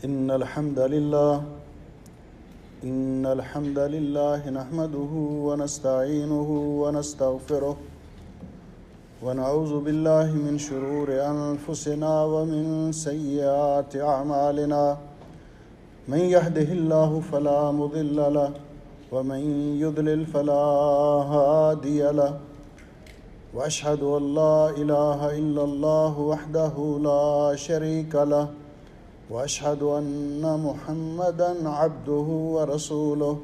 إن الحمد لله نحمده ونستعينه ونستغفره ونعوذ بالله من شرور أنفسنا ومن سيئات أعمالنا من يهده الله فلا مضل له ومن يضلل فلا هادي له وأشهد أن لا إله إلا الله وحده لا شريك له وأشهد أن محمدًا عبده ورسوله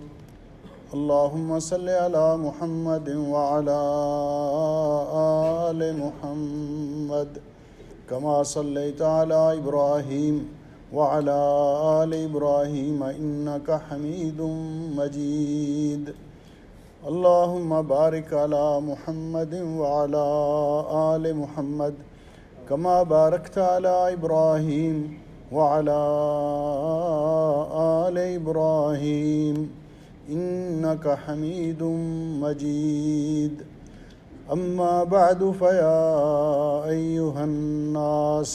اللهم صل على محمد وعلى آل محمد كما صليت على إبراهيم وعلى آل إبراهيم إنك حميد مجيد اللهم بارك على محمد وعلى آل محمد كما باركت على إبراهيم وعلى آل إبراهيم إنك حميد مجيد أما بعد فيا أيها الناس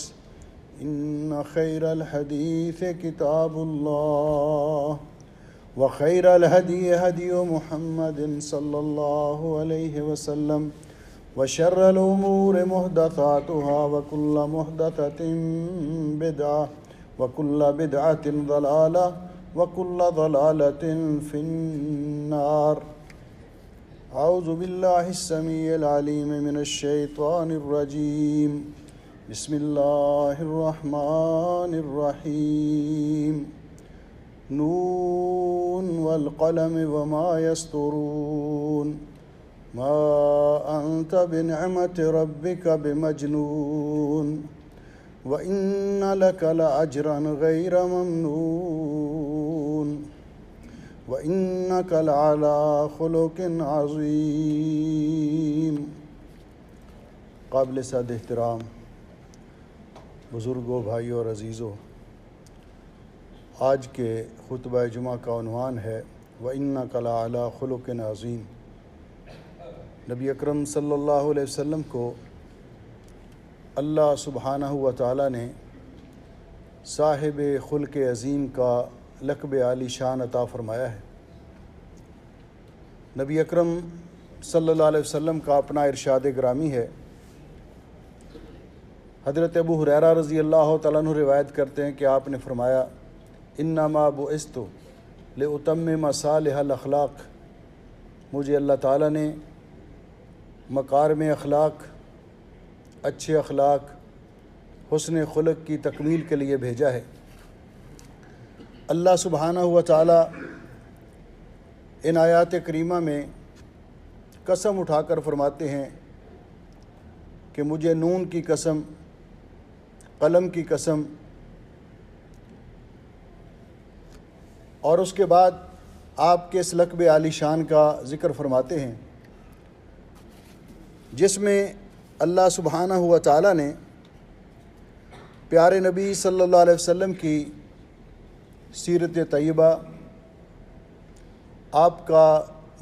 إن خير الحديث كتاب الله وخير الهدي هدي محمد صلى الله عليه وسلم وشر الأمور محدثاتها وكل محدثة بدعة وكل بدعة ضلالة وكل ضلالة في النار أعوذ بالله السميع العليم من الشيطان الرجيم بسم الله الرحمن الرحيم نون والقلم وما يسطرون ما أنت بنعمة ربك بمجنون وإن لك لأجرا غير ممنون وإنك لعلى خلق عظيم۔ قابل صد احترام بزرگوں، بھائیوں اور عزیزوں، آج کے خطبہ جمعہ کا عنوان ہے وَإِنَّكَ لَعَلَىٰ خُلُقٍ عَظِيمٍ۔ نبی اکرم صلی اللہ علیہ وسلم کو اللہ سبحانہ و تعالیٰ نے صاحب خلق عظیم کا لقب عالی شان عطا فرمایا ہے۔ نبی اکرم صلی اللہ علیہ وسلم کا اپنا ارشاد گرامی ہے۔ حضرت ابو ہریرہ رضی اللہ تعالیٰ عنہ روایت کرتے ہیں کہ آپ نے فرمایا انما بعثت لأتمم صالح الاخلاق، مجھے اللہ تعالیٰ نے مکارم اخلاق، اچھے اخلاق، حسن خلق کی تکمیل کے لیے بھیجا ہے۔ اللہ سبحانہ و تعالیٰ ان آیات کریمہ میں قسم اٹھا کر فرماتے ہیں کہ مجھے نون کی قسم، قلم کی قسم، اور اس کے بعد آپ کے اس لقب عالی شان کا ذکر فرماتے ہیں جس میں اللہ سبحانہ و تعالیٰ نے پیارے نبی صلی اللہ علیہ وسلم کی سیرت طیبہ، آپ کا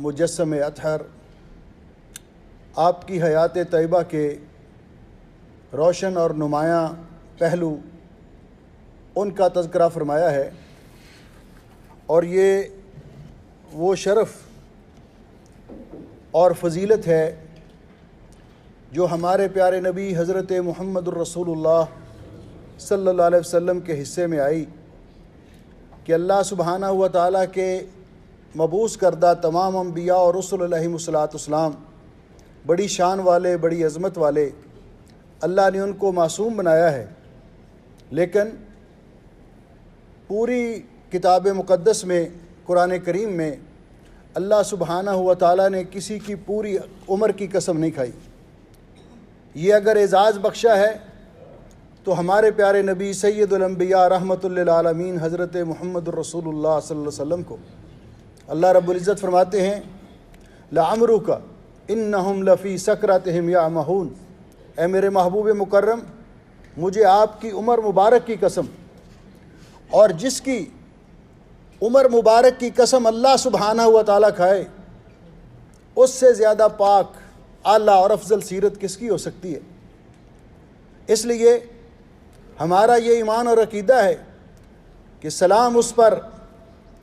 مجسم اطہر، آپ کی حیات طیبہ کے روشن اور نمایاں پہلو، ان کا تذکرہ فرمایا ہے، اور یہ وہ شرف اور فضیلت ہے جو ہمارے پیارے نبی حضرت محمد الرسول اللہ صلی اللہ علیہ وسلم کے حصے میں آئی کہ اللہ سبحانہ و تعالیٰ کے مبعوث کردہ تمام انبیاء اور رسل علیہم السلام بڑی شان والے، بڑی عظمت والے، اللہ نے ان کو معصوم بنایا ہے، لیکن پوری کتاب مقدس میں، قرآن کریم میں اللہ سبحانہ و تعالیٰ نے کسی کی پوری عمر کی قسم نہیں کھائی۔ یہ اگر اعزاز بخشا ہے تو ہمارے پیارے نبی سید الانبیاء رحمۃ للعالمین حضرت محمد الرسول اللہ صلی اللہ علیہ وسلم کو اللہ رب العزت فرماتے ہیں لعمرک انہم لفی سکرتہم یعمہون، اے میرے محبوب مکرم، مجھے آپ کی عمر مبارک کی قسم، اور جس کی عمر مبارک کی قسم اللہ سبحانہ و تعالیٰ کھائے، اس سے زیادہ پاک، اعلیٰ اور افضل سیرت کس کی ہو سکتی ہے؟ اس لیے ہمارا یہ ایمان اور عقیدہ ہے کہ کہ سلام اس پر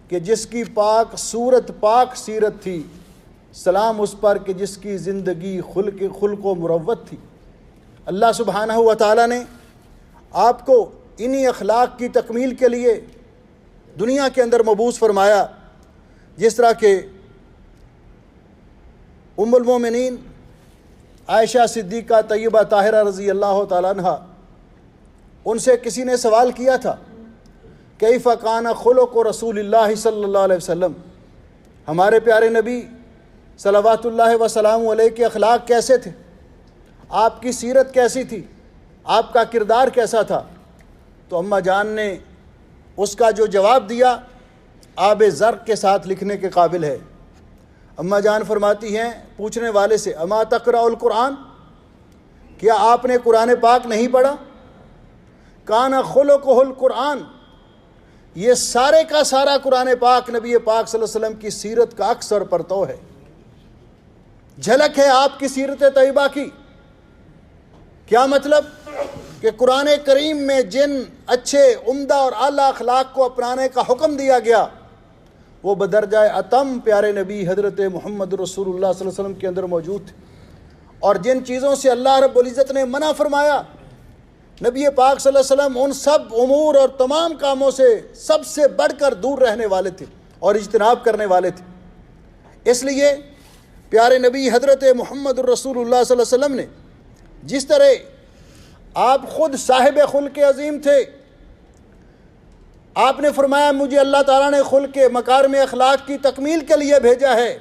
کہ جس کی پاک صورت پاک سیرت تھی، سلام اس پر کہ جس کی زندگی خلق و مروت تھی۔ اللہ سبحانہ و تعالیٰ نے آپ کو انہی اخلاق کی تکمیل کے لیے دنیا کے اندر مبعوث فرمایا، جس طرح کہ ام المومنین عائشہ صدیقہ طیبہ طاہرہ رضی اللہ تعالیٰ عنہ، ان سے کسی نے سوال کیا تھا کیف کان خلق رسول اللہ صلی اللہ علیہ وسلم، ہمارے پیارے نبی صلوات اللہ وسلام علیہ کے اخلاق کیسے تھے، آپ کی سیرت کیسی تھی، آپ کا کردار کیسا تھا؟ تو اماں جان نے اس کا جو جواب دیا آب زرق کے ساتھ لکھنے کے قابل ہے۔ اماں جان فرماتی ہیں پوچھنے والے سے اما تقرأ القرآن، کیا آپ نے قرآن پاک نہیں پڑھا؟ کان خلقہ القرآن، یہ سارے کا سارا قرآن پاک نبی پاک صلی اللہ علیہ وسلم کی سیرت کا اکثر پرتو ہے، جھلک ہے آپ کی سیرت طیبہ کی۔ کیا مطلب؟ کہ قرآن کریم میں جن اچھے عمدہ اور اعلیٰ اخلاق کو اپنانے کا حکم دیا گیا وہ بدرجہ اتم پیارے نبی حضرت محمد رسول اللہ صلی اللہ علیہ وسلم کے اندر موجود تھے، اور جن چیزوں سے اللہ رب العزت نے منع فرمایا نبی پاک صلی اللہ علیہ وسلم ان سب امور اور تمام کاموں سے سب سے بڑھ کر دور رہنے والے تھے اور اجتناب کرنے والے تھے۔ اس لیے پیارے نبی حضرت محمد رسول اللہ صلی اللہ علیہ وسلم نے جس طرح آپ خود صاحب خلق عظیم تھے، آپ نے فرمایا مجھے اللہ تعالیٰ نے خلق مکارم اخلاق کی تکمیل کے لیے بھیجا ہے،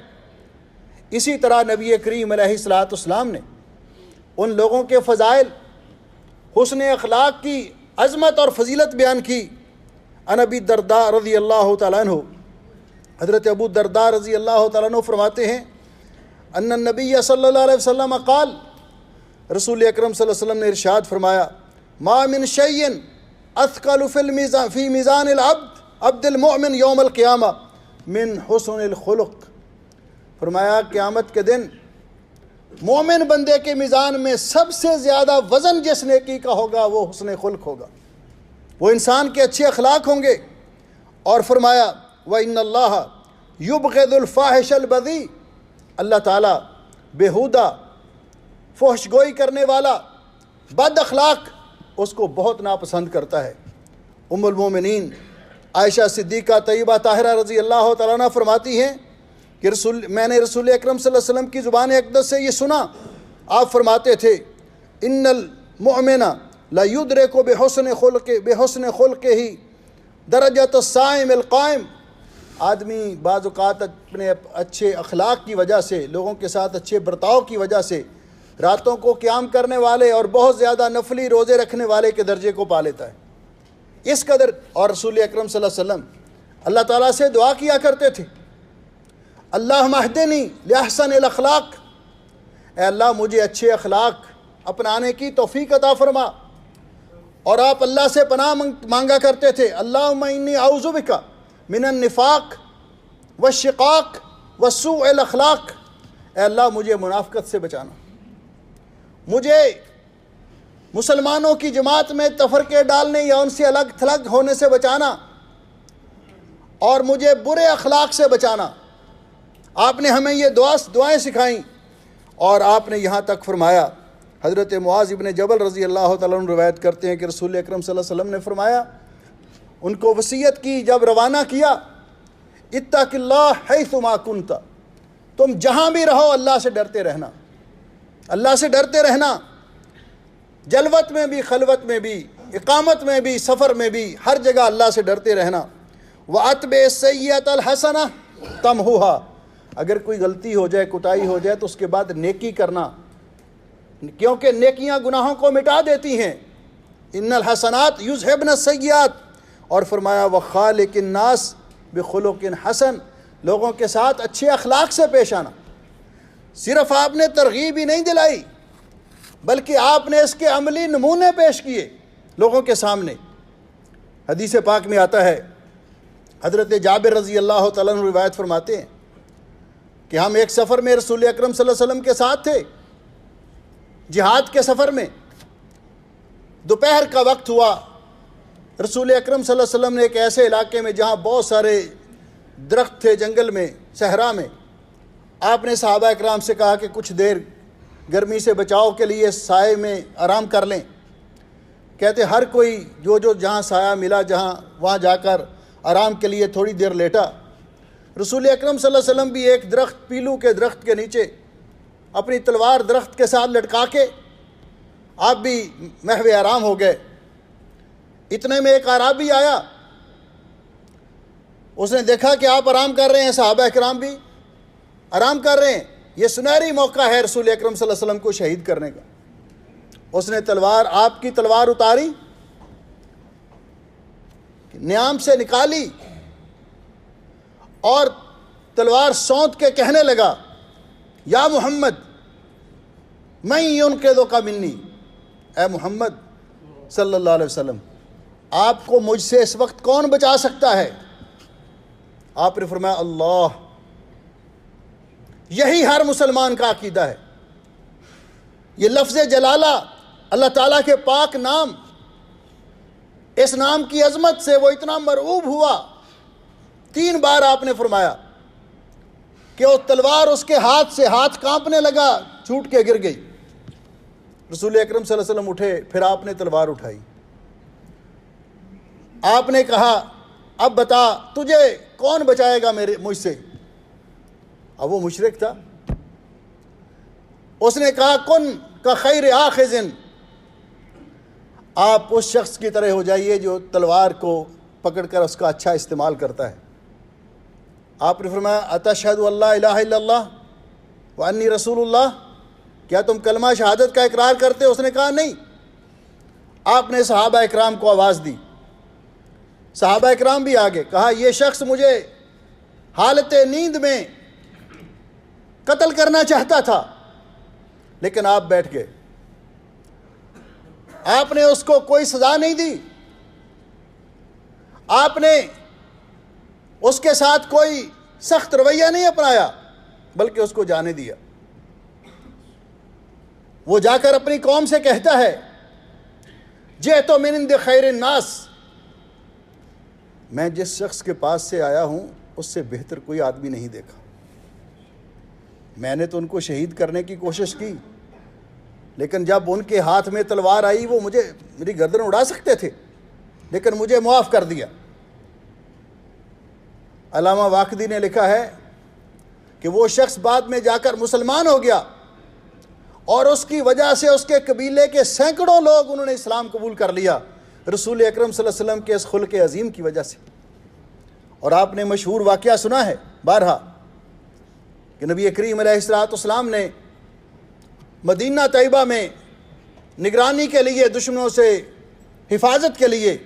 اسی طرح نبی کریم علیہ الصلوۃ والسلام نے ان لوگوں کے فضائل، حسن اخلاق کی عظمت اور فضیلت بیان کی۔ عن ابی الدرداء رضی اللہ تعالیٰ عنہ، حضرت ابو الدرداء رضی اللہ تعالیٰ عنہ فرماتے ہیں ان النبی صلی اللہ علیہ وسلم قال، رسول اکرم صلی اللہ علیہ وسلم نے ارشاد فرمایا ما من شیء اثقل فی میزان عبد المؤمن یوم القیامہ من حسن الخلق، فرمایا قیامت کے دن مومن بندے کے میزان میں سب سے زیادہ وزن جس نیکی کا ہوگا وہ حسن خلق ہوگا، وہ انسان کے اچھے اخلاق ہوں گے۔ اور فرمایا وَإِنَّ اللَّهَ يُبْغِضُ الْفَاحِشَ الْبَذِيءَ، اللہ تعالیٰ بیہودہ فحش گوئی کرنے والا بد اخلاق اس کو بہت ناپسند کرتا ہے۔ ام المومنین عائشہ صدیقہ طیبہ طاہرہ رضی اللہ تعالیٰ عنہ فرماتی ہیں کہ میں نے رسول اکرم صلی اللہ علیہ وسلم کی زبان اقدس سے یہ سنا، آپ فرماتے تھے ان المؤمن لا یدرک بحسن خلقہ درجۃ الصائم القائم، آدمی بعض اوقات اپنے اچھے اخلاق کی وجہ سے، لوگوں کے ساتھ اچھے برتاؤ کی وجہ سے راتوں کو قیام کرنے والے اور بہت زیادہ نفلی روزے رکھنے والے کے درجے کو پا لیتا ہے، اس قدر۔ اور رسول اکرم صلی اللہ علیہ وسلم اللہ تعالیٰ سے دعا کیا کرتے تھے اللہم اہدنی لأحسن الاخلاق، اے اللہ مجھے اچھے اخلاق اپنانے کی توفیق عطا فرما۔ اور آپ اللہ سے پناہ مانگا کرتے تھے اللہم انی اعوذ بک من النفاق والشقاق وسوء الاخلاق، اے اللہ مجھے منافقت سے بچانا، مجھے مسلمانوں کی جماعت میں تفرقے ڈالنے یا ان سے الگ تھلگ ہونے سے بچانا، اور مجھے برے اخلاق سے بچانا۔ آپ نے ہمیں یہ دعائیں سکھائیں، اور آپ نے یہاں تک فرمایا، حضرت معاذ ابن جبل رضی اللہ تعالیٰ عنہ روایت کرتے ہیں کہ رسول اکرم صلی اللہ علیہ وسلم نے فرمایا، ان کو وصیت کی جب روانہ کیا اتق اللہ حیث ما کنت، تم جہاں بھی رہو اللہ سے ڈرتے رہنا، اللہ سے ڈرتے رہنا، جلوت میں بھی، خلوت میں بھی، اقامت میں بھی، سفر میں بھی، ہر جگہ اللہ سے ڈرتے رہنا۔ وَأَتْبِعِ السَّيِّئَةَ الْحَسَنَةَ تَمْحُوهَا، اگر کوئی غلطی ہو جائے، کوتاہی ہو جائے تو اس کے بعد نیکی کرنا، کیونکہ نیکیاں گناہوں کو مٹا دیتی ہیں۔ ان الحسنات یذہبن السیئات، اور فرمایا وخالق الناس بخلق حسن، لوگوں کے ساتھ اچھے اخلاق سے پیش آنا۔ صرف آپ نے ترغیب ہی نہیں دلائی بلکہ آپ نے اس کے عملی نمونے پیش کیے لوگوں کے سامنے۔ حدیث پاک میں آتا ہے، حضرت جابر رضی اللہ تعالیٰ عنہ روایت فرماتے ہیں کہ ہم ایک سفر میں رسول اکرم صلی اللہ علیہ وسلم کے ساتھ تھے، جہاد کے سفر میں۔ دوپہر کا وقت ہوا، رسول اکرم صلی اللہ علیہ وسلم نے ایک ایسے علاقے میں جہاں بہت سارے درخت تھے، جنگل میں، صحرا میں، آپ نے صحابہ اکرام سے کہا کہ کچھ دیر گرمی سے بچاؤ کے لیے سائے میں آرام کر لیں۔ کہتے ہر کوئی جو جہاں سایہ ملا جہاں وہاں جا کر آرام کے لیے تھوڑی دیر لیٹا۔ رسول اکرم صلی اللہ علیہ وسلم بھی ایک درخت، پیلو کے درخت کے نیچے اپنی تلوار درخت کے ساتھ لٹکا کے آپ بھی محو آرام ہو گئے۔ اتنے میں ایک اعرابی آیا، اس نے دیکھا کہ آپ آرام کر رہے ہیں، صحابہ اکرام بھی آرام کر رہے ہیں، یہ سنہری موقع ہے رسول اکرم صلی اللہ علیہ وسلم کو شہید کرنے کا۔ اس نے آپ کی تلوار اتاری، نیام سے نکالی اور تلوار سونت کے کہنے لگا، یا محمد من ينقذك منی، اے محمد صلی اللہ علیہ وسلم، آپ کو مجھ سے اس وقت کون بچا سکتا ہے؟ آپ نے فرمایا اللہ۔ یہی ہر مسلمان کا عقیدہ ہے۔ یہ لفظ جلالہ، اللہ تعالیٰ کے پاک نام، اس نام کی عظمت سے وہ اتنا مرعوب ہوا، 3 بار آپ نے فرمایا کہ وہ تلوار اس کے ہاتھ سے، ہاتھ کانپنے لگا، چھوٹ کے گر گئی۔ رسول اکرم صلی اللہ علیہ وسلم اٹھے، پھر آپ نے تلوار اٹھائی، آپ نے کہا اب بتا تجھے کون بچائے گا مجھ سے؟ اب وہ مشرک تھا، اس نے کہا کن کا خیر آخذ، آپ اس شخص کی طرح ہو جائیے جو تلوار کو پکڑ کر اس کا اچھا استعمال کرتا ہے۔ آپ نے فرمایا اتشہد اللہ الہ الا اللہ وانی رسول اللہ، کیا تم کلمہ شہادت کا اقرار کرتے؟ اس نے کہا نہیں۔ آپ نے صحابہ اکرام کو آواز دی، صحابہ اکرام بھی آگے، کہا یہ شخص مجھے حالت نیند میں قتل کرنا چاہتا تھا، لیکن آپ بیٹھ گئے، آپ نے اس کو کوئی سزا نہیں دی، آپ نے اس کے ساتھ کوئی سخت رویہ نہیں اپنایا، بلکہ اس کو جانے دیا۔ وہ جا کر اپنی قوم سے کہتا ہے جئت من عند خیر الناس، میں جس شخص کے پاس سے آیا ہوں اس سے بہتر کوئی آدمی نہیں دیکھا۔ میں نے تو ان کو شہید کرنے کی کوشش کی، لیکن جب ان کے ہاتھ میں تلوار آئی وہ میری گردن اڑا سکتے تھے، لیکن مجھے معاف کر دیا۔ علامہ واقدی نے لکھا ہے کہ وہ شخص بعد میں جا کر مسلمان ہو گیا، اور اس کی وجہ سے اس کے قبیلے کے سینکڑوں لوگ انہوں نے اسلام قبول کر لیا، رسول اکرم صلی اللہ علیہ وسلم کے اس خلق عظیم کی وجہ سے۔ اور آپ نے مشہور واقعہ سنا ہے بارہا کہ نبی کریم علیہ السلام نے مدینہ طیبہ میں نگرانی کے لیے، دشمنوں سے حفاظت کے لیے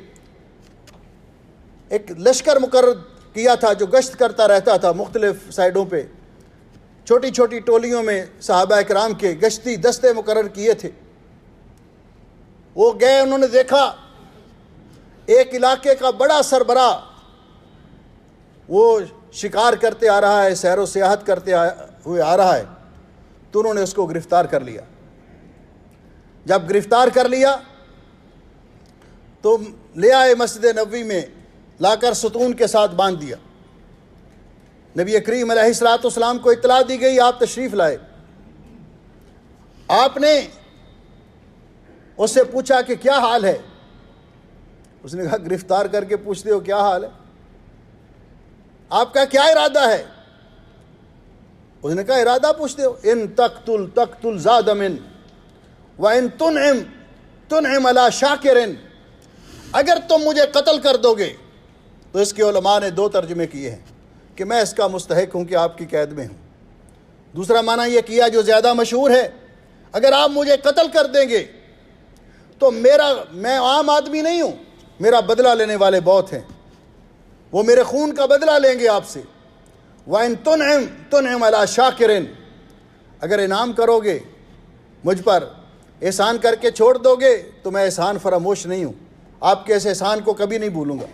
ایک لشکر مقرر کیا تھا جو گشت کرتا رہتا تھا مختلف سائڈوں پہ، چھوٹی چھوٹی ٹولیوں میں صحابہ اکرام کے گشتی دستے مقرر کیے تھے۔ وہ گئے، انہوں نے دیکھا ایک علاقے کا بڑا سربراہ وہ شکار کرتے آ رہا ہے، سیر و سیاحت کرتے ہوئے آ رہا ہے، تو انہوں نے اس کو گرفتار کر لیا۔ جب گرفتار کر لیا تو لے آئے مسجد نبوی میں، لا کر ستون کے ساتھ باندھ دیا۔ نبی کریم علیہ السلام کو اطلاع دی گئی، آپ تشریف لائے۔ آپ نے اس سے پوچھا کہ کیا حال ہے؟ اس نے کہا گرفتار کر کے پوچھتے ہو کیا حال ہے؟ آپ کا کیا ارادہ ہے؟ اس نے کہا ارادہ پوچھتے ہو، ان تقتل زاد من وان تنعم علی شاکر، اگر تم مجھے قتل کر دو گے تو اس کے علماء نے 2 ترجمے کیے ہیں کہ میں اس کا مستحق ہوں کہ آپ کی قید میں ہوں۔ دوسرا معنی یہ کیا جو زیادہ مشہور ہے، اگر آپ مجھے قتل کر دیں گے تو میں عام آدمی نہیں ہوں، میرا بدلہ لینے والے بہت ہیں، وہ میرے خون کا بدلہ لیں گے آپ سے۔ وَإِن تُنْعِمْ عَلَى شَاكِرٍ، اگر انعام کرو گے مجھ پر، احسان کر کے چھوڑ دو گے تو میں احسان فراموش نہیں ہوں، آپ کے اس احسان کو کبھی نہیں بھولوں گا۔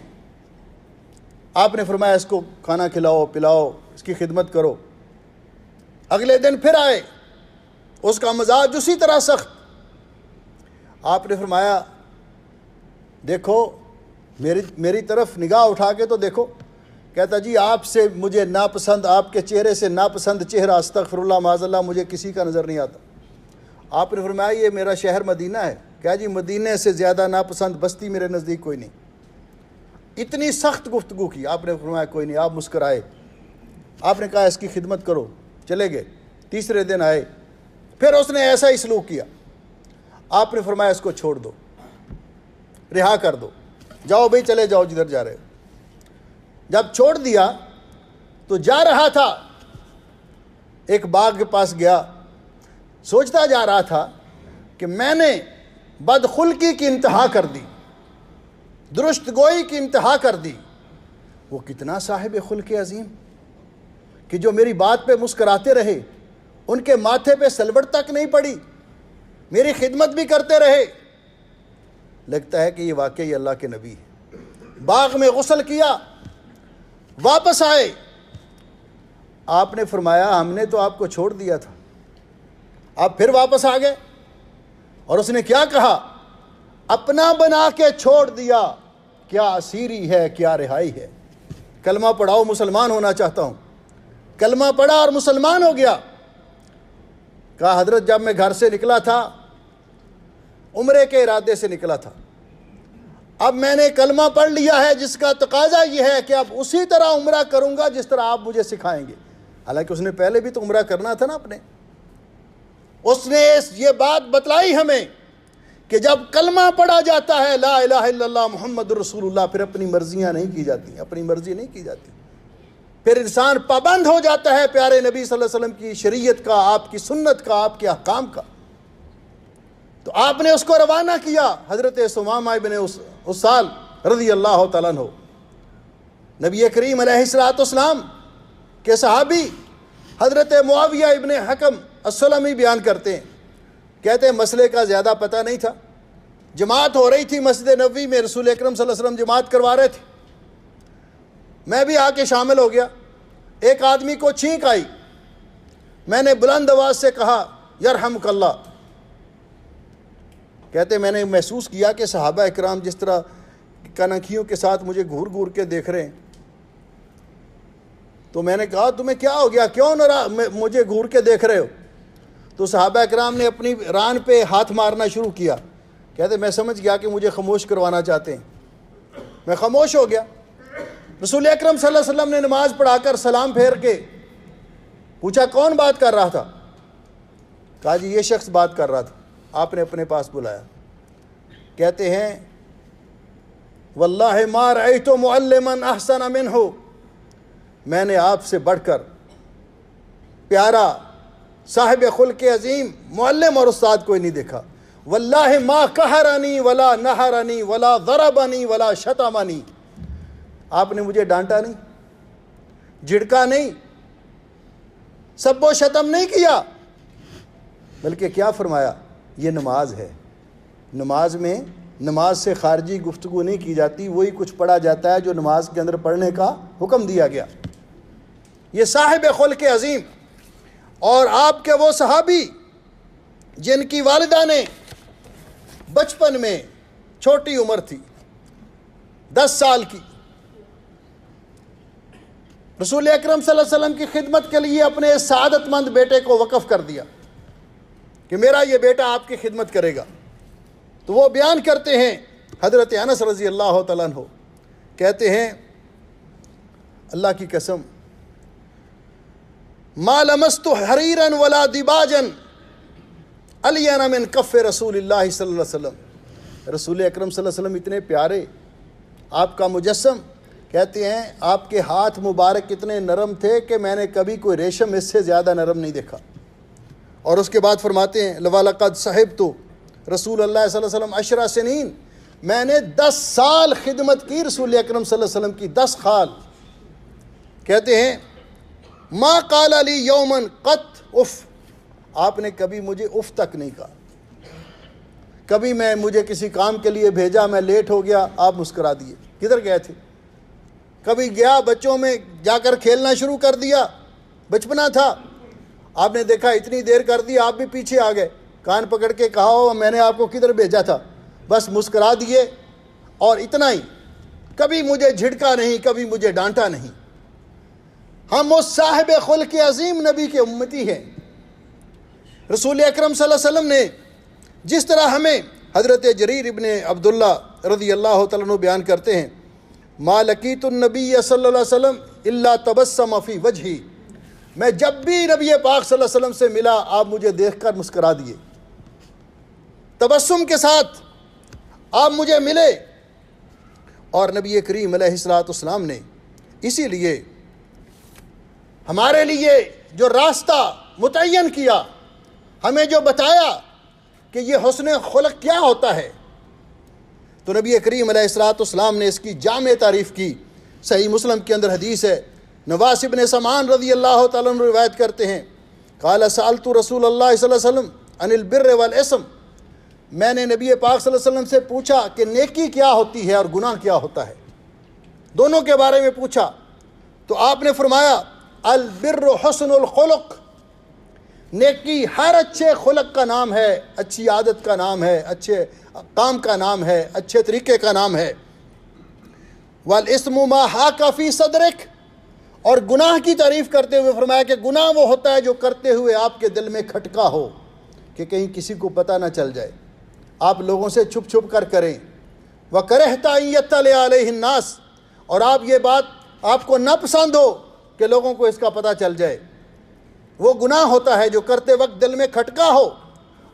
آپ نے فرمایا اس کو کھانا کھلاؤ پلاؤ، اس کی خدمت کرو۔ اگلے دن پھر آئے، اس کا مزاج اسی طرح سخت۔ آپ نے فرمایا دیکھو میری طرف نگاہ اٹھا کے تو دیکھو. کہتا جی آپ سے مجھے ناپسند، آپ کے چہرے سے ناپسند چہرہ استغفر اللہ معاذ اللہ مجھے کسی کا نظر نہیں آتا. آپ نے فرمایا یہ میرا شہر مدینہ ہے. کہا جی مدینہ سے زیادہ ناپسند بستی میرے نزدیک کوئی نہیں. اتنی سخت گفتگو کی. آپ نے فرمایا کوئی نہیں. آپ مسکرائے. آپ نے کہا اس کی خدمت کرو. چلے گئے. تیسرے دن آئے، پھر اس نے ایسا ہی سلوک کیا. آپ نے فرمایا اس کو چھوڑ دو، رہا کر دو، جاؤ بھائی چلے جاؤ جدھر جا رہے ہو. جب چھوڑ دیا تو جا رہا تھا، ایک باغ کے پاس گیا، سوچتا جا رہا تھا کہ میں نے بدخلقی کی انتہا کر دی، درست گوئی کی انتہا کر دی. وہ کتنا صاحب خلق عظیم کہ جو میری بات پہ مسکراتے رہے، ان کے ماتھے پہ سلوٹ تک نہیں پڑی، میری خدمت بھی کرتے رہے. لگتا ہے کہ یہ واقعی اللہ کے نبی ہے. باغ میں غسل کیا، واپس آئے. آپ نے فرمایا ہم نے تو آپ کو چھوڑ دیا تھا، آپ پھر واپس آ گئے. اور اس نے کیا کہا؟ اپنا بنا کے چھوڑ دیا. کیا اسیری ہے، کیا رہائی ہے. کلمہ پڑھاؤ، مسلمان ہونا چاہتا ہوں. کلمہ پڑھا اور مسلمان ہو گیا. کہا حضرت جب میں گھر سے نکلا تھا عمرے کے ارادے سے نکلا تھا، اب میں نے کلمہ پڑھ لیا ہے جس کا تقاضا یہ ہے کہ اب اسی طرح عمرہ کروں گا جس طرح آپ مجھے سکھائیں گے. حالانکہ اس نے پہلے بھی تو عمرہ کرنا تھا نا اپنے. اس نے یہ بات بتلائی ہمیں کہ جب کلمہ پڑھا جاتا ہے لا الہ الا اللہ محمد رسول اللہ، پھر اپنی مرضیاں نہیں کی جاتی، اپنی مرضی نہیں کی جاتی. پھر انسان پابند ہو جاتا ہے پیارے نبی صلی اللہ علیہ وسلم کی شریعت کا، آپ کی سنت کا، آپ کے احکام کا. تو آپ نے اس کو روانہ کیا. حضرت ثمامہ ابن اسال رضی اللہ تعالیٰ عنہ، نبی کریم علیہ السلام کے صحابی حضرت معاویہ ابن حکم السلمی بیان کرتے ہیں، کہتے ہیں مسئلے کا زیادہ پتہ نہیں تھا. جماعت ہو رہی تھی مسجد نبوی میں، رسول اکرم صلی اللہ علیہ وسلم جماعت کروا رہے تھے. میں بھی آ کے شامل ہو گیا. ایک آدمی کو چھینک آئی. میں نے بلند آواز سے کہا یرحمک اللہ. کہتے میں نے محسوس کیا کہ صحابہ اکرام جس طرح کنکھیوں کے ساتھ مجھے گھور گھور کے دیکھ رہے ہیں. تو میں نے کہا تمہیں کیا ہو گیا، کیوں مجھے گھور کے دیکھ رہے ہو؟ تو صحابہ اکرام نے اپنی ران پہ ہاتھ مارنا شروع کیا. کہتے میں سمجھ گیا کہ مجھے خاموش کروانا چاہتے ہیں. میں خاموش ہو گیا. رسول اکرم صلی اللہ علیہ وسلم نے نماز پڑھا کر سلام پھیر کے پوچھا کون بات کر رہا تھا؟ کہا جی یہ شخص بات کر رہا تھا. آپ نے اپنے پاس بلایا. کہتے ہیں واللہ ما رأیت معلما احسن منہ، میں نے آپ سے بڑھ کر پیارا صاحب خلق عظیم معلم اور استاد کوئی نہیں دیکھا. واللہ ما قہرنی ولا نہرنی ولا ضربنی ولا شتمنی. آپ نے مجھے ڈانٹا نہیں، جھڑکا نہیں، سب و شتم نہیں کیا، بلکہ کیا فرمایا؟ یہ نماز ہے. نماز میں نماز سے خارجی گفتگو نہیں کی جاتی، وہی کچھ پڑھا جاتا ہے جو نماز کے اندر پڑھنے کا حکم دیا گیا. یہ صاحب خلق عظیم اور آپ کے وہ صحابی جن کی والدہ نے بچپن میں، چھوٹی عمر تھی 10 سال کی، رسول اکرم صلی اللہ علیہ وسلم کی خدمت کے لیے اپنے سعادت مند بیٹے کو وقف کر دیا کہ میرا یہ بیٹا آپ کی خدمت کرے گا. تو وہ بیان کرتے ہیں حضرت انس رضی اللہ تعالیٰ عنہ، کہتے ہیں اللہ کی قسم ما لمست حریرا ولا دباجا الین من کف رسول اللہ صلی اللہ علیہ وسلم. رسول اکرم صلی اللہ علیہ وسلم اتنے پیارے، آپ کا مجسم، کہتے ہیں آپ کے ہاتھ مبارک اتنے نرم تھے کہ میں نے کبھی کوئی ریشم اس سے زیادہ نرم نہیں دیکھا. اور اس کے بعد فرماتے ہیں لَوَلَقَدْ صَحِبْتُ رسول اللہ صلی اللہ علیہ وسلم 10 سنین، میں نے 10 سال خدمت کی رسول اکرم صلی اللہ علیہ وسلم کی، 10 سال. کہتے ہیں ما قال لی یومن قط اف، آپ نے کبھی مجھے اف تک نہیں کہا. کبھی مجھے کسی کام کے لیے بھیجا، میں لیٹ ہو گیا، آپ مسکرا دیے کدھر گئے تھے. کبھی گیا بچوں میں جا کر کھیلنا شروع کر دیا، بچپنا تھا، آپ نے دیکھا اتنی دیر کر دی، آپ بھی پیچھے آ گئے، کان پکڑ کے کہا ہو میں نے آپ کو کدھر بھیجا تھا، بس مسکرا دیے. اور اتنا ہی کبھی مجھے جھڑکا نہیں، کبھی مجھے ڈانٹا نہیں۔ ہم اس صاحب خلق عظیم نبی کے امتی ہیں۔ رسول اکرم صلی اللہ علیہ وسلم نے جس طرح ہمیں، حضرت جریر ابن عبداللہ رضی اللہ تعالیٰ عنہ بیان کرتے ہیں، ما لقیت النبی صلی اللہ علیہ وسلم الا تبسم فی وجہی، میں جب بھی نبی پاک صلی اللہ علیہ وسلم سے ملا آپ مجھے دیکھ کر مسکرا دیے، تبسم کے ساتھ آپ مجھے ملے۔ اور نبی کریم علیہ الصلوۃ والسلام نے اسی لیے ہمارے لیے جو راستہ متعین کیا، ہمیں جو بتایا کہ یہ حسن خلق کیا ہوتا ہے، تو نبی کریم علیہ الصلوۃ والسلام نے اس کی جامع تعریف کی۔ صحیح مسلم کے اندر حدیث ہے، نواس بن سمعان رضی اللہ تعالیٰ عنہ روایت کرتے ہیں، قال سألت رسول اللہ صلی اللہ علیہ وسلم عن البر والاسم، میں نے نبی پاک صلی اللہ علیہ وسلم سے پوچھا کہ نیکی کیا ہوتی ہے اور گناہ کیا ہوتا ہے، دونوں کے بارے میں پوچھا، تو آپ نے فرمایا البر حسن الخلق، نیکی ہر اچھے خلق کا نام ہے، اچھی عادت کا نام ہے، اچھے کام کا نام ہے، اچھے طریقے کا نام ہے۔ والاسم ما حاک فی صدرک، اور گناہ کی تعریف کرتے ہوئے فرمایا کہ گناہ وہ ہوتا ہے جو کرتے ہوئے آپ کے دل میں کھٹکا ہو کہ کہیں کسی کو پتہ نہ چل جائے، آپ لوگوں سے چھپ چھپ کر کریں۔ وَكَرِهْتَ أَن يَطَّلِعَ عَلَيْهِ النَّاسِ، اور آپ یہ بات آپ کو نہ پسند ہو کہ لوگوں کو اس کا پتہ چل جائے، وہ گناہ ہوتا ہے جو کرتے وقت دل میں کھٹکا ہو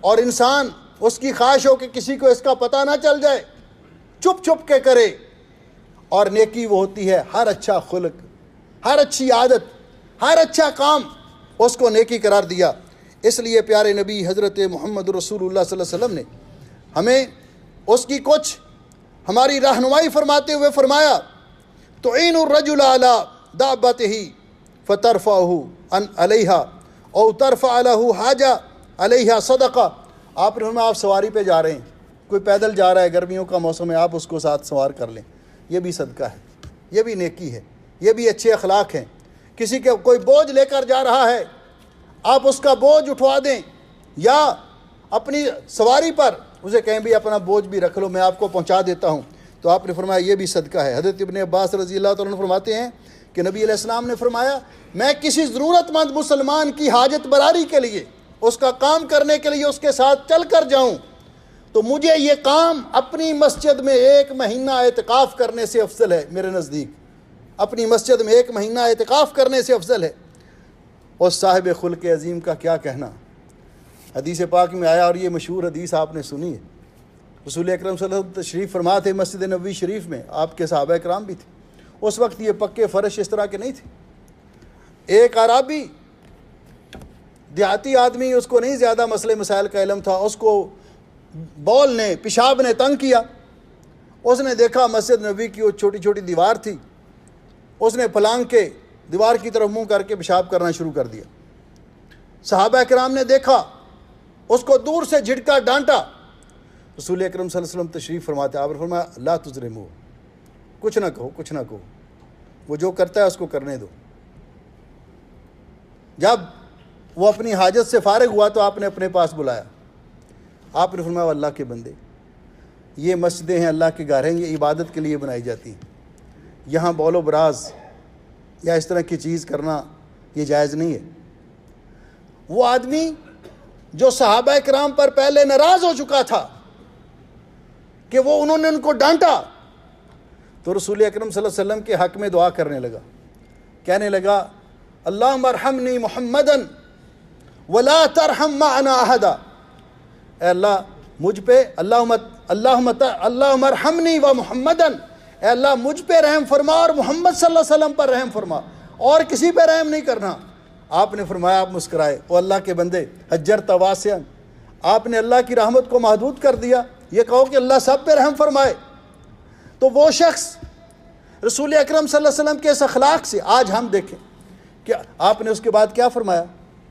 اور انسان اس کی خواہش ہو کہ کسی کو اس کا پتہ نہ چل جائے، چھپ چھپ کے کرے۔ اور نیکی وہ ہوتی ہے ہر اچھا خلق، ہر اچھی عادت، ہر اچھا کام، اس کو نیکی قرار دیا۔ اس لیے پیارے نبی حضرت محمد رسول اللہ صلی اللہ علیہ وسلم نے ہمیں اس کی کچھ ہماری رہنمائی فرماتے ہوئے فرمایا، تعین الرجل علی دابتہ فترفعہ عن علیہا او ترفع لہ حاجہ علیہا صدقہ۔ آپ نے فرمایا آپ سواری پہ جا رہے ہیں، کوئی پیدل جا رہا ہے، گرمیوں کا موسم ہے، آپ اس کو ساتھ سوار کر لیں، یہ بھی صدقہ ہے، یہ بھی نیکی ہے، یہ بھی اچھے اخلاق ہیں۔ کسی کے کوئی بوجھ لے کر جا رہا ہے، آپ اس کا بوجھ اٹھوا دیں، یا اپنی سواری پر اسے کہیں بھی اپنا بوجھ بھی رکھ لو، میں آپ کو پہنچا دیتا ہوں، تو آپ نے فرمایا یہ بھی صدقہ ہے۔ حضرت ابن عباس رضی اللہ تعالیٰ عنہ فرماتے ہیں کہ نبی علیہ السلام نے فرمایا میں کسی ضرورت مند مسلمان کی حاجت براری کے لیے، اس کا کام کرنے کے لیے اس کے ساتھ چل کر جاؤں تو مجھے یہ کام اپنی مسجد میں 1 مہینہ اعتکاف کرنے سے افضل ہے، میرے نزدیک اپنی مسجد میں 1 مہینہ اعتکاف کرنے سے افضل ہے۔ اور صاحب خلق عظیم کا کیا کہنا، حدیث پاک میں آیا، اور یہ مشہور حدیث آپ نے سنی ہے، رسول اکرم صلی اللہ علیہ وسلم تشریف فرما تھے مسجد نبوی شریف میں، آپ کے صحابہ کرام بھی تھے، اس وقت یہ پکے فرش اس طرح کے نہیں تھے۔ ایک عرابی دیہاتی آدمی، اس کو نہیں زیادہ مسئلے مسائل کا علم تھا، اس کو بول نے، پیشاب نے تنگ کیا، اس نے دیکھا مسجد نبوی کی وہ چھوٹی چھوٹی دیوار تھی، اس نے پلانگ کے دیوار کی طرف منہ کر کے پیشاب کرنا شروع کر دیا۔ صحابہ کرام نے دیکھا، اس کو دور سے جھٹکا، ڈانٹا۔ رسول اکرم صلی اللہ علیہ وسلم تشریف فرماتے، آپ نے فرمایا لا تظلموا، کچھ نہ کہو، کچھ نہ کہو، وہ جو کرتا ہے اس کو کرنے دو۔ جب وہ اپنی حاجت سے فارغ ہوا تو آپ نے اپنے پاس بلایا، آپ نے فرمایا اللہ کے بندے، یہ مسجدیں ہیں، اللہ کے گھر ہیں، یہ عبادت کے لیے بنائی جاتی ہیں، یہاں بول و براز یا اس طرح کی چیز کرنا یہ جائز نہیں ہے۔ وہ آدمی جو صحابہ کرام پر پہلے ناراض ہو چکا تھا کہ وہ انہوں نے ان کو ڈانٹا، تو رسول اکرم صلی اللہ علیہ وسلم کے حق میں دعا کرنے لگا، کہنے لگا اللہم ارحمنی محمدن ولا ترحم معنا احدا، اے اللہ مجھ پہ اللہم ارحمنی و محمدن، اے اللہ مجھ پہ رحم فرما اور محمد صلی اللہ علیہ وسلم پر رحم فرما، اور کسی پہ رحم نہیں کرنا۔ آپ نے فرمایا، آپ مسکرائے، او اللہ کے بندے حجرت واسعا، آپ نے اللہ کی رحمت کو محدود کر دیا، یہ کہو کہ اللہ سب پہ رحم فرمائے۔ تو وہ شخص رسول اکرم صلی اللہ علیہ وسلم کے اس اخلاق سے آج ہم دیکھیں کہ آپ نے اس کے بعد کیا فرمایا،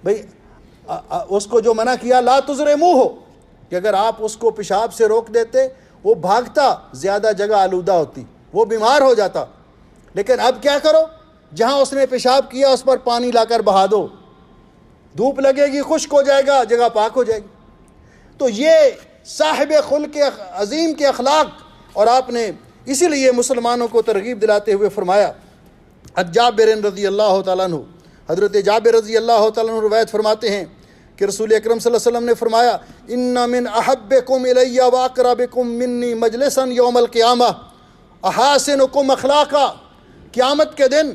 بھئی اس کو جو منع کیا لا تظلموا ہو، کہ اگر آپ اس کو پیشاب سے روک دیتے وہ بھاگتا، زیادہ جگہ آلودہ ہوتی، وہ بیمار ہو جاتا، لیکن اب کیا کرو، جہاں اس نے پیشاب کیا اس پر پانی لا کر بہا دو، دھوپ لگے گی، خشک ہو جائے گا، جگہ پاک ہو جائے گی۔ تو یہ صاحب خلق عظیم کے اخلاق، اور آپ نے اسی لیے مسلمانوں کو ترغیب دلاتے ہوئے فرمایا، جابر رضی اللہ تعالیٰ عنہ، حضرت جابر رضی اللہ تعالیٰ عنہ روایت فرماتے ہیں کہ رسول اکرم صلی اللہ علیہ وسلم نے فرمایا، ان من احبکم الی واقربکم منی مجلسا یوم القیامہ احاسنکم اخلاقا، قیامت کے دن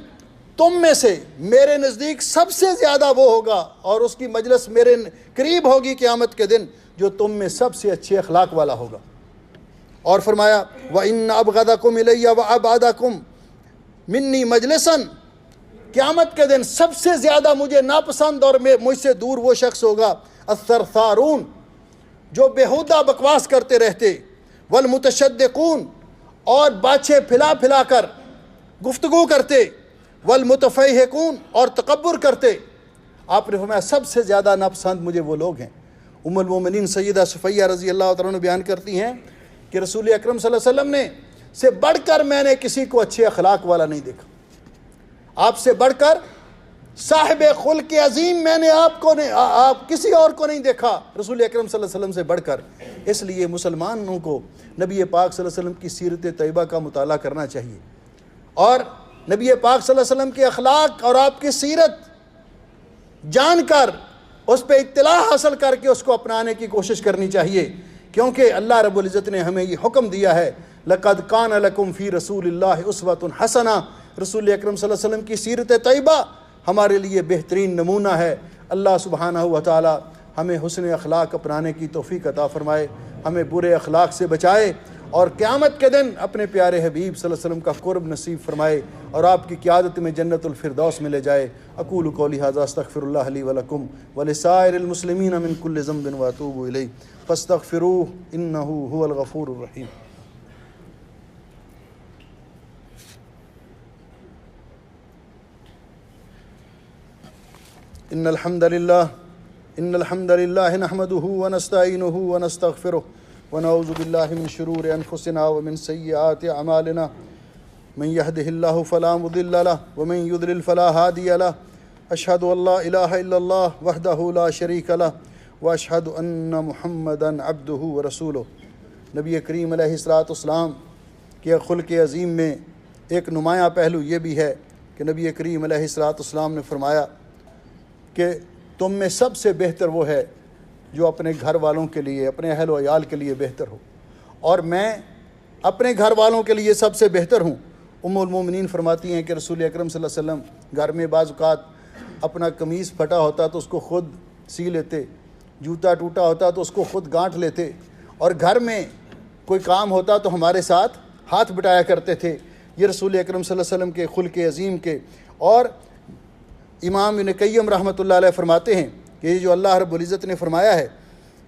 تم میں سے میرے نزدیک سب سے زیادہ وہ ہوگا اور اس کی مجلس میرے قریب ہوگی قیامت کے دن جو تم میں سب سے اچھے اخلاق والا ہوگا۔ اور فرمایا، وَإِنَّ أَبْغَضَكُمْ إِلَيَّ وَأَبْعَدَكُمْ مِنِّي مَجْلِسًا، قیامت کے دن سب سے زیادہ مجھے ناپسند اور مجھ سے دور وہ شخص ہوگا الثرثارون، جو بیہودہ بکواس کرتے رہتے، والمتشدقون، اور باچھے پھلا پھلا کر گفتگو کرتے، والمتفیہقون، اور تکبر کرتے۔ آپ نے فرمایا سب سے زیادہ ناپسند مجھے وہ لوگ ہیں۔ ام المومنین سیدہ صفیہ رضی اللہ تعالیٰ عنہ بیان کرتی ہیں کہ رسول اکرم صلی اللہ علیہ وسلم نے سے بڑھ کر میں نے کسی کو اچھے اخلاق والا نہیں دیکھا، آپ سے بڑھ کر صاحب خلق عظیم میں نے آپ کسی اور کو نہیں دیکھا رسول اکرم صلی اللہ علیہ وسلم سے بڑھ کر۔ اس لیے مسلمانوں کو نبی پاک صلی اللہ علیہ وسلم کی سیرت طیبہ کا مطالعہ کرنا چاہیے، اور نبی پاک صلی اللہ علیہ وسلم کے اخلاق اور آپ کی سیرت جان کر اس پہ اطلاع حاصل کر کے اس کو اپنانے کی کوشش کرنی چاہیے، کیونکہ اللہ رب العزت نے ہمیں یہ حکم دیا ہے، لَقَدْ كَانَ لَكُمْ فِي رَسُولِ اللَّهِ أُسْوَةٌ حَسَنَةٌ، رسول اکرم صلی اللہ علیہ وسلم کی سیرت طیبہ ہمارے لیے بہترین نمونہ ہے۔ اللہ سبحانہ و تعالی ہمیں حسن اخلاق اپنانے کی توفیق عطا فرمائے، ہمیں برے اخلاق سے بچائے، اور قیامت کے دن اپنے پیارے حبیب صلی اللہ علیہ وسلم کا قرب نصیب فرمائے اور آپ کی قیادت میں جنت الفردوس میں لے جائے۔ اقول قولی ھذا استغفر اللہ لی ولکم ولسائر المسلمین من کل ذنب واتوب الیہ فاستغفروہ انہ ھو الغفور الرحیم۔ ان الحمد للہ نحمدہ ونستعینہ ونستغفرہ ونعوذ باللہ من شرور انفسنا ومن سیئات اعمالنا، من يهده الله فلا مضل له ومن يضلل فلا هادي له، اشهد ان لا اله الا الله وحده لا شريك له واشهد ان محمدا عبده ورسوله۔ نبی کریم علیہ السلام کے خلق عظیم میں ایک نمایاں پہلو یہ بھی ہے کہ نبی کریم علیہ السلام نے فرمایا کہ تم میں سب سے بہتر وہ ہے جو اپنے گھر والوں کے لیے، اپنے اہل و عیال کے لیے بہتر ہو، اور میں اپنے گھر والوں کے لیے سب سے بہتر ہوں۔ ام المومنین فرماتی ہیں کہ رسول اکرم صلی اللہ علیہ وسلم گھر میں بعض اوقات اپنا قمیص پھٹا ہوتا تو اس کو خود سی لیتے، جوتا ٹوٹا ہوتا تو اس کو خود گانٹھ لیتے، اور گھر میں کوئی کام ہوتا تو ہمارے ساتھ ہاتھ بٹایا کرتے تھے۔ یہ رسول اکرم صلی اللہ علیہ وسلم کے خلق عظیم کے، اور امام ابن قیم رحمۃ اللہ علیہ فرماتے ہیں کہ یہ جو اللہ رب العزت نے فرمایا ہے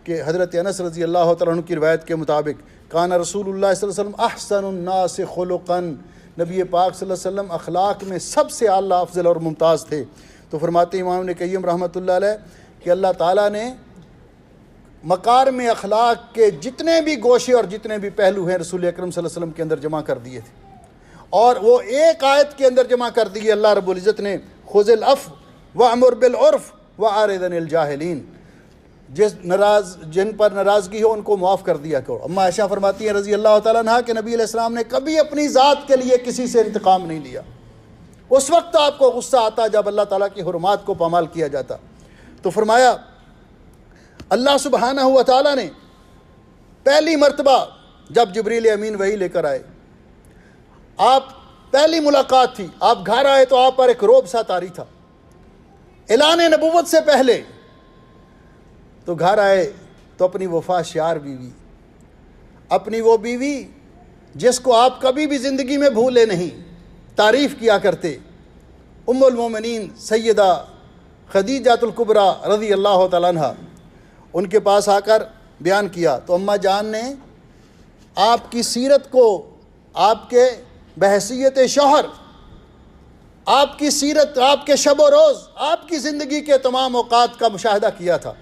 کہ حضرت انس رضی اللہ تعالیٰ عنہ کی روایت کے مطابق کان رسول اللہ صلی اللہ علیہ وسلم احسن الناس خلقا، نبی پاک صلی اللہ علیہ وسلم اخلاق میں سب سے اعلیٰ افضل اور ممتاز تھے۔ تو فرماتے امام ابن قیم رحمۃ اللہ علیہ کہ اللہ تعالیٰ نے مکارم اخلاق کے جتنے بھی گوشے اور جتنے بھی پہلو ہیں رسول اکرم صلی اللہ علیہ وسلم کے اندر جمع کر دیے تھے، اور وہ ایک آیت کے اندر جمع کر دیے۔ اللہ رب العزت نے خذ العفو وامر بالعرف واعرض عن الجاہلین، جن پر ناراضگی ہو ان کو معاف کر دیا کرو۔ اما عائشہ فرماتی ہیں رضی اللہ تعالیٰ عنہ کہ نبی علیہ السلام نے کبھی اپنی ذات کے لیے کسی سے انتقام نہیں لیا۔ اس وقت آپ کو غصہ آتا جب اللہ تعالیٰ کی حرمات کو پامال کیا جاتا۔ تو فرمایا اللہ سبحانہ و تعالیٰ نے پہلی مرتبہ جب جبریل امین وحی لے کر آئے، آپ پہلی ملاقات تھی، آپ گھر آئے تو آپ پر ایک رعب سا طاری تھا۔ اعلان نبوت سے پہلے تو گھر آئے تو اپنی وفا شیار بیوی، اپنی وہ بیوی جس کو آپ کبھی بھی زندگی میں بھولے نہیں، تعریف کیا کرتے، ام المومنین سیدہ خدیجہ الکبریٰ رضی اللہ تعالیٰ عنہ، ان کے پاس آ کر بیان کیا تو اماں جان نے آپ کی سیرت کو، آپ کے بحیثیت شوہر، آپ کی سیرت، آپ کے شب و روز، آپ کی زندگی کے تمام اوقات کا مشاہدہ کیا تھا۔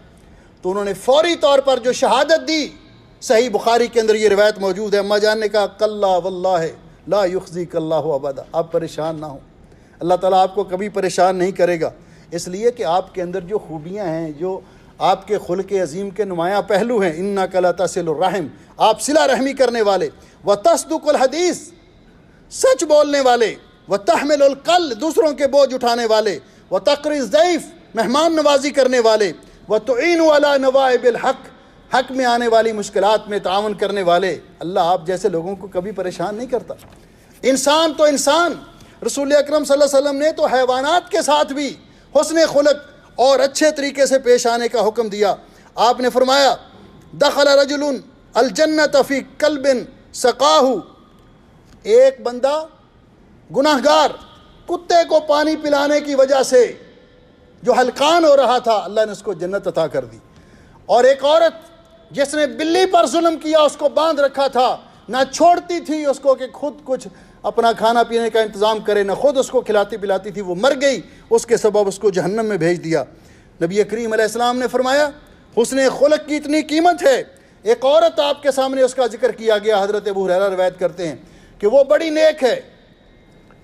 تو انہوں نے فوری طور پر جو شہادت دی، صحیح بخاری کے اندر یہ روایت موجود ہے، اماں جان نے کہا کلا واللہ لا یخزیک اللہ ابدا، آپ پریشان نہ ہوں، اللہ تعالیٰ آپ کو کبھی پریشان نہیں کرے گا، اس لیے کہ آپ کے اندر جو خوبیاں ہیں، جو آپ کے خلق عظیم کے نمایاں پہلو ہیں، اِنَّكَ لَتَصِلُ الرَّحِمَ، آپ صلہ رحمی کرنے والے، وَتَصْدُقُ الْحَدِيث، سچ بولنے والے، وَتَحْمِلُ الْقَلْ، دوسروں کے بوجھ اٹھانے والے، وَتَقْرِي الضَّيْفَ، مہمان نوازی کرنے والے، وَتُعِينُ عَلَى نَوَائِبِ الْحَقِّ، حق میں آنے والی مشکلات میں تعاون کرنے والے۔ اللہ آپ جیسے لوگوں کو کبھی پریشان نہیں کرتا۔ انسان تو انسان، رسول اکرم صلی اللہ علیہ وسلم نے تو حیوانات کے ساتھ بھی حسن خلق اور اچھے طریقے سے پیش آنے کا حکم دیا۔ آپ نے فرمایا دخل رجل الجنت فی کلب سقاہ، ایک بندہ گناہگار کتے کو پانی پلانے کی وجہ سے جو ہلکان ہو رہا تھا، اللہ نے اس کو جنت عطا کر دی۔ اور ایک عورت جس نے بلی پر ظلم کیا، اس کو باندھ رکھا تھا، نہ چھوڑتی تھی اس کو کہ خود کچھ اپنا کھانا پینے کا انتظام کرے، نہ خود اس کو کھلاتی پلاتی تھی، وہ مر گئی، اس کے سبب اس کو جہنم میں بھیج دیا۔ نبی کریم علیہ السلام نے فرمایا حسن خلق کی اتنی قیمت ہے۔ ایک عورت آپ کے سامنے اس کا ذکر کیا گیا، حضرت ابو ہریرہ روایت کرتے ہیں کہ وہ بڑی نیک ہے،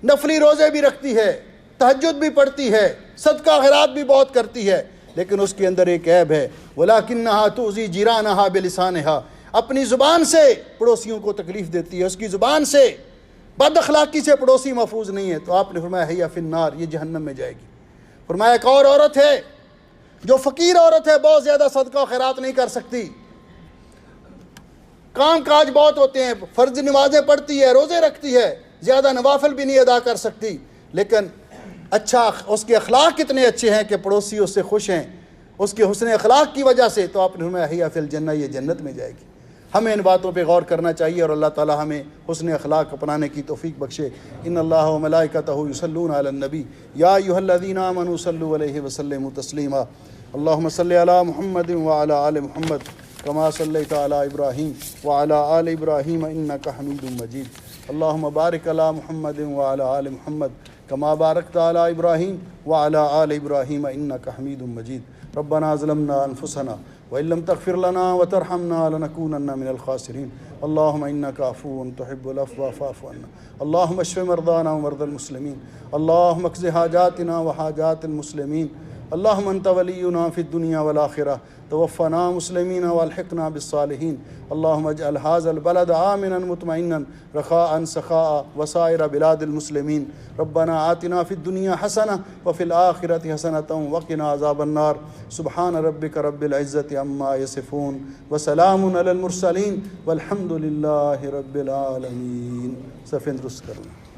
نفلی روزے بھی رکھتی ہے، تہجد بھی پڑھتی ہے، صدقہ خیرات بھی بہت کرتی ہے، لیکن اس کے اندر ایک عیب ہے، وَلَكِنَّهَا تُؤْذِي جِيرَانَهَا بِلِسَانِهَا، اپنی زبان سے پڑوسیوں کو تکلیف دیتی ہے، اس کی زبان سے بد اخلاقی سے پڑوسی محفوظ نہیں ہے۔ تو آپ نے فرمایا ہِیَ فِی النار، یہ جہنم میں جائے گی۔ فرمایا ایک اور عورت ہے جو فقیر عورت ہے، بہت زیادہ صدقہ و خیرات نہیں کر سکتی، کام کاج بہت ہوتے ہیں، فرض نمازیں پڑھتی ہے، روزے رکھتی ہے، زیادہ نوافل بھی نہیں ادا کر سکتی، لیکن اچھا اس کے اخلاق کتنے اچھے ہیں کہ پڑوسی اس سے خوش ہیں، اس کے حسن اخلاق کی وجہ سے۔ تو آپ نے فرمایا ہِیَ فِی الجنہ، یہ جنت میں جائے گی۔ ہمیں ان باتوں پہ غور کرنا چاہیے اور اللہ تعالی ہمیں حسن اخلاق اپنانے کی توفیق بخشے۔ ان اللہ و ملائکتہ یصلون علی النبی یا ایھا الذین آمنوا صلوا علیہ وسلموا تسلیما۔ اللہم صل علی محمد وعلی آل محمد کما صلیت علی ابراہیم وعلی آل ابراہیم انک حمید مجید۔ اللہم بارک علی محمد وعلی آل محمد کما بارکت علی ابراہیم وعلی آل ابراہیم انک حمید مجید۔ ربنا ظلمنا انفسنا وإن لم تغفر لنا وترحمنا لنكونن من الخاسرين۔ اللهم إنك عفو تحب العفو فاعف عنا۔ اللهم اشف مرضانا ومرضى المسلمين، اللهم اقض حاجاتنا وحاجات المسلمين، اللهم أنت ولينا في الدنيا والآخرة، توفنا مسلمين والحقنا بالصالحين۔ اللهم اجعل هذا البلد آمنا مطمئنا رخاء سخاء وسائر بلاد المسلمين۔ ربنا آتنا في الدنيا حسنة وفي الآخرة حسنة وقنا عذاب النار۔ سبحان ربك رب العزة عما يصفون وسلام على المرسلين والحمد لله رب العالمين۔ صفین درست کرنا۔